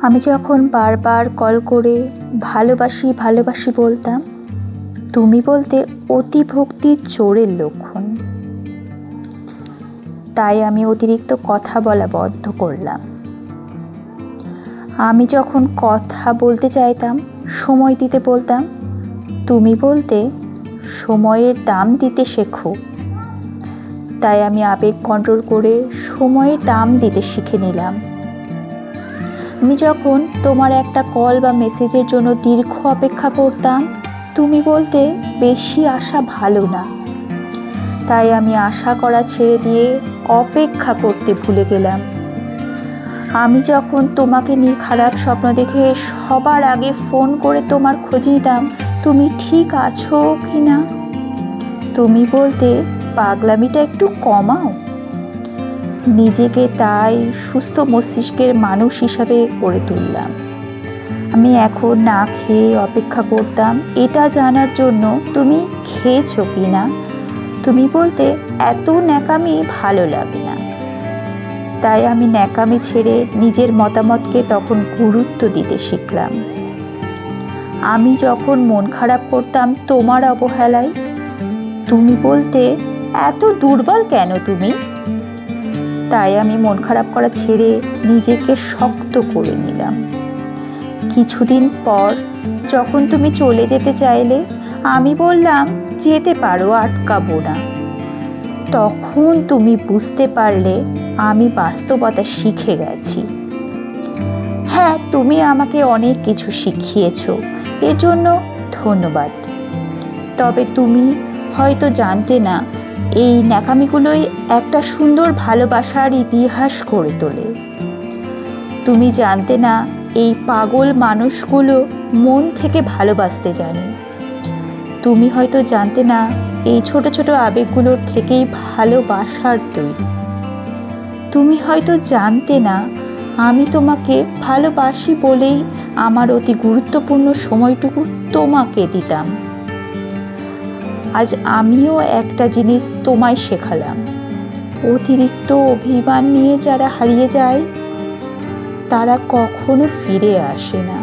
আমি যখন বারবার কল করে ভালোবাসি ভালোবাসি বলতাম, তুমি বলতে অতিভক্তি চোরের লক্ষণ। তাই আমি অতিরিক্ত কথা বলা বন্ধ করলাম। আমি যখন কথা বলতে চাইতাম, সময় দিতে বলতাম, তুমি বলতে সময়ের দাম দিতে শেখো। তাই আমি আবেগ কন্ট্রোল করে সময়ের দাম দিতে শিখে নিলাম। আমি যখন তোমার একটা কল বা মেসেজের জন্য দীর্ঘ অপেক্ষা করতাম, তুমি বলতে বেশি আশা ভালো না। তাই আমি আশা করা ছেড়ে দিয়ে অপেক্ষা করতে ভুলে গেলাম। আমি যখন তোমাকে নিয়ে খারাপ স্বপ্ন দেখে সবার আগে ফোন করে তোমার খোঁজ নিতাম, তুমি ঠিক আছো কি না। তুমি বলতে পাগলামিটা একটু কমাও। নিজেকে তাই সুস্থ মস্তিষ্কের মানুষ হিসাবে গড়ে তুললাম। আমি এখন না খেয়ে অপেক্ষা করতাম এটা জানার জন্য তুমি খেয়েছো কি না। তুমি বলতে এত ন্যাকামি ভালো লাগে না। তাই আমি ন্যাকামি ছেড়ে নিজের মতামতকে তখন গুরুত্ব দিতে শিখলাম। আমি যখন মন খারাপ করতাম তোমার অবহেলায়, তুমি বলতে এত দুর্বল কেন তুমি। তাই আমি মন খারাপ করা ছেড়ে নিজেকে শক্ত করে নিলাম। কিছুদিন পর যখন তুমি চলে যেতে চাইলে, আমি বললাম যেতে পারো, আটকাবো না। তখন তুমি বুঝতে পারলে আমি বাস্তবতা শিখে গেছি। হ্যাঁ, তুমি আমাকে অনেক কিছু শিখিয়েছো, এর জন্য ধন্যবাদ। তবে তুমি হয়তো জানতে না, এই ন্যাকামিগুলোই একটা সুন্দর ভালোবাসার ইতিহাস গড়ে তোলে। তুমি জানতে না, এই পাগল মানুষগুলো মন থেকে ভালোবাসতে জানে। তুমি হয়তো জানতে না, এই ছোট ছোট আবেগগুলোর থেকেই ভালোবাসার তৈরি। তুমি হয়তো জানতে না, আমি তোমাকে ভালোবাসি বলেই আমার অতি গুরুত্বপূর্ণ সময়টুকু তোমাকে দিতাম। আজ আমিও একটা জিনিস তোমায় শেখালাম, অতিরিক্ত অভিমান নিয়ে যারা হারিয়ে যায় তারা কখনো ফিরে আসে না।